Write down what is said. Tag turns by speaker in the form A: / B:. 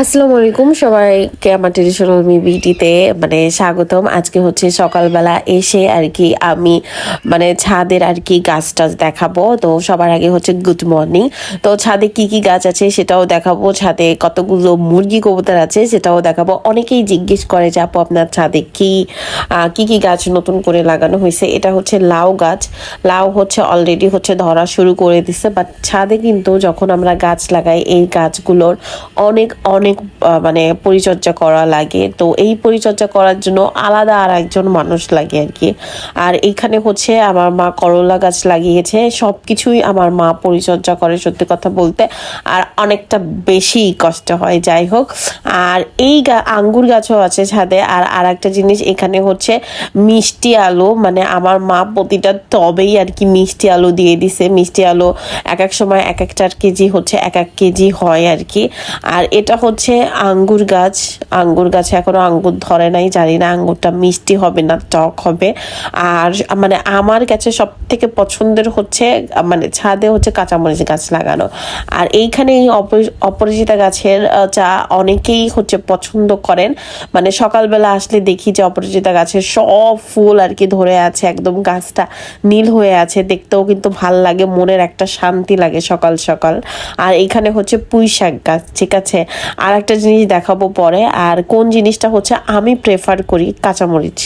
A: আসসালামু আলাইকুম সবাইকে আমার ট্রেডিশনাল মিবিটিতে স্বাগতম। আজকে হচ্ছে সকালবেলা এসে আর কি আমি ছাদের আর কি গাছ টাছ দেখাবো। তো সবার আগে হচ্ছে গুড মর্নিং। তো ছাদে কি কি গাছ আছে সেটাও দেখাবো, ছাদে কতগুলো মুরগি কবুতর আছে সেটাও দেখাবো। অনেকেই জিজ্ঞেস করে যে আপু আপনার ছাদে কি কি গাছ নতুন করে লাগানো হয়েছে। এটা হচ্ছে লাউ গাছ। লাউ হচ্ছে অলরেডি হচ্ছে ধরা শুরু করে দিছে, বাট ছাদে কিন্তু যখন আমরা গাছ লাগাই এই গাছগুলোর অনেক অনেক পরিচর্যা করা লাগে। তো এই পরিচর্যা করার জন্য আলাদা আর একজন মানুষ লাগে আর কি। আর এইখানে হচ্ছে আমার মা করলা গাছ লাগিয়েছে, সব কিছুই আমার মা পরিচর্যা করে সত্যি কথা বলতে, আর অনেকটা বেশি কষ্ট হয়। যাই হোক, আর এই আঙ্গুর গাছও আছে ছাদে। আর একটা জিনিস এখানে হচ্ছে মিষ্টি আলু, আমার মা প্রতিটা টবেই আর কি মিষ্টি আলু দিয়ে দিছে। মিষ্টি আলু এক এক সময় এক একটার কেজি হচ্ছে এক এক কেজি হয় আর কি। আর এটা হচ্ছে আঙ্গুর গাছ। আঙ্গুর গাছে এখনো আঙ্গুর ধরে নাই, জানি না আঙ্গুরটা মিষ্টি হবে না টক হবে। আর আমার কাছে সব থেকে পছন্দের হচ্ছে ছাদে হচ্ছে কাঁচামরিচ গাছ লাগানো। আর এইখানে এই অপরাজিতা গাছের চা অনেকেই হচ্ছে পছন্দ করেন। সকালবেলা আসলে দেখি যে অপরাজিতা গাছের সব ফুল আর কি ধরে আছে, একদম গাছটা নীল হয়ে আছে, দেখতেও কিন্তু ভাল লাগে, মনের একটা শান্তি লাগে সকাল সকাল। আর এইখানে হচ্ছে পুঁই শাক গাছ, ঠিক আছে। আর একটা জিনিস দেখাবো পরে। আর কোন জিনিসটা হচ্ছে আমি প্রেফার করি, কাঁচামরিচ।